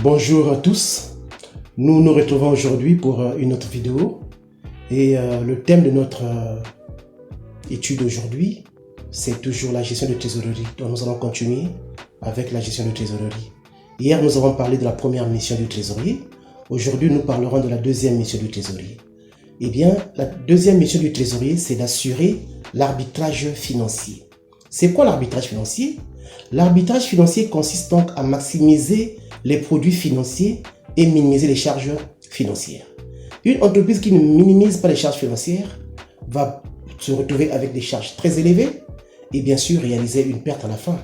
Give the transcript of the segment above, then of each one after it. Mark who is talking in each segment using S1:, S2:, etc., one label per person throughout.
S1: Bonjour à tous, nous nous retrouvons aujourd'hui pour une autre vidéo et le thème de notre étude aujourd'hui, c'est toujours la gestion de trésorerie. Donc nous allons continuer avec la gestion de trésorerie. Hier nous avons parlé de la première mission du trésorier, aujourd'hui nous parlerons de la deuxième mission du trésorier. Eh bien, la deuxième mission du trésorier, c'est d'assurer l'arbitrage financier. C'est quoi l'arbitrage financier? L'arbitrage financier consiste donc à maximiser les produits financiers et minimiser les charges financières. Une entreprise qui ne minimise pas les charges financières va se retrouver avec des charges très élevées et bien sûr réaliser une perte à la fin.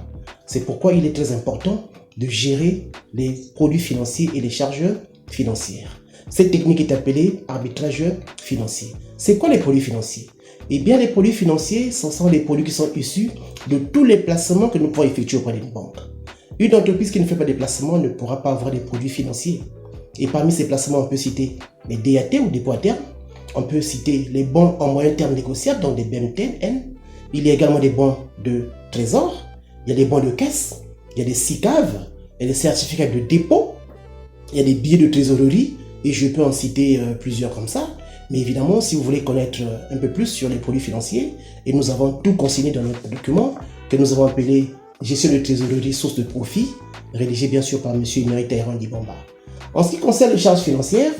S1: C'est pourquoi il est très important de gérer les produits financiers et les charges financières. Cette technique est appelée arbitrage financier. C'est quoi les produits financiers? Eh bien, les produits financiers, ce sont les produits qui sont issus de tous les placements que nous pouvons effectuer auprès d'une banque. Une entreprise qui ne fait pas de placements ne pourra pas avoir des produits financiers. Et parmi ces placements, on peut citer les DAT ou dépôts à terme. On peut citer les bons en moyen terme négociables, donc des BMTN. Il y a également des bons de trésor. Il y a des bons de caisse. Il y a des SICAV. Il y a des certificats de dépôt. Il y a des billets de trésorerie. Et je peux en citer plusieurs comme ça. Mais évidemment, si vous voulez connaître un peu plus sur les produits financiers, et nous avons tout consigné dans notre document que nous avons appelé Gestion de trésorerie, source de profit, rédigé bien sûr par M. Imeri Tairan Dibamba. En ce qui concerne les charges financières,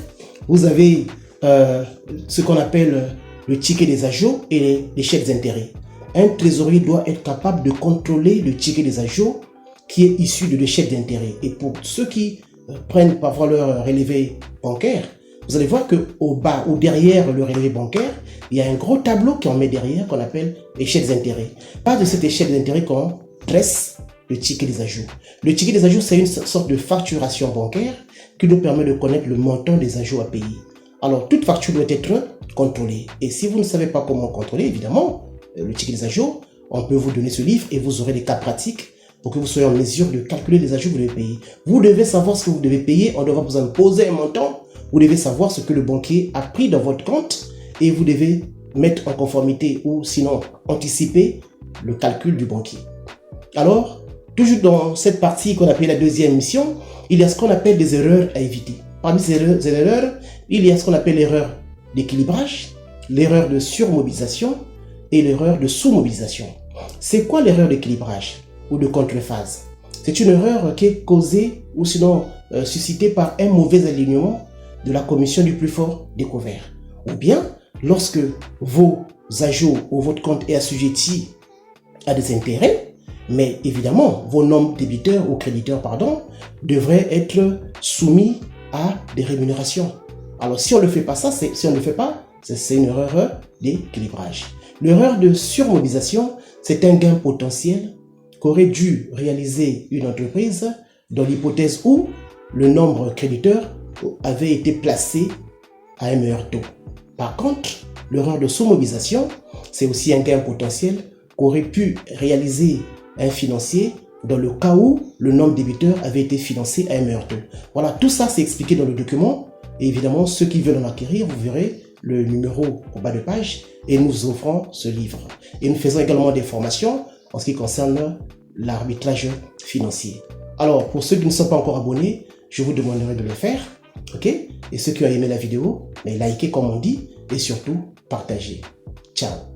S1: vous avez ce qu'on appelle le ticket des agios et les chèques d'intérêt. Un trésorier doit être capable de contrôler le ticket des agios qui est issu de chèques d'intérêt. Et pour ceux qui prennent parfois leur relevé bancaire, vous allez voir qu'au bas ou derrière le relevé bancaire, il y a un gros tableau qu'on met derrière qu'on appelle échec d'intérêt. Pas de cet échec d'intérêt qu'on dresse le ticket des ajouts. Le ticket des ajouts, c'est une sorte de facturation bancaire qui nous permet de connaître le montant des ajouts à payer. Alors, toute facture doit être contrôlée. Et si vous ne savez pas comment contrôler, évidemment, le ticket des ajouts, on peut vous donner ce livre et vous aurez des cas pratiques pour que vous soyez en mesure de calculer les ajouts que vous devez payer. Vous devez savoir ce que vous devez payer. On devra vous imposer un montant. Vous devez savoir ce que le banquier a pris dans votre compte et vous devez mettre en conformité ou sinon anticiper le calcul du banquier. Alors, toujours dans cette partie qu'on appelle la deuxième mission, il y a ce qu'on appelle des erreurs à éviter. Parmi ces erreurs, il y a ce qu'on appelle l'erreur d'équilibrage, l'erreur de surmobilisation et l'erreur de sous-mobilisation. C'est quoi l'erreur d'équilibrage ou de contrephase? C'est une erreur qui est causée ou sinon suscitée par un mauvais alignement de la commission du plus fort découvert. Ou bien, lorsque vos ajouts ou votre compte est assujetti à des intérêts, mais évidemment, vos nombres débiteurs ou créditeurs, devraient être soumis à des rémunérations. Alors, si on ne fait pas ça, c'est une erreur d'équilibrage. L'erreur de surmobilisation, c'est un gain potentiel qu'aurait dû réaliser une entreprise dans l'hypothèse où le nombre créditeur avait été placé à un meilleur taux. Par contre, l'erreur de sous-mobilisation, c'est aussi un gain potentiel qu'aurait pu réaliser un financier dans le cas où le nombre débiteurs avait été financé à un meilleur taux. Voilà, tout ça c'est expliqué dans le document. Et évidemment, ceux qui veulent en acquérir, vous verrez le numéro au bas de page et nous offrons ce livre. Et nous faisons également des formations en ce qui concerne l'arbitrage financier. Alors, pour ceux qui ne sont pas encore abonnés, je vous demanderai de le faire. Ok? Et ceux qui ont aimé la vidéo, likez comme on dit et surtout partagez. Ciao!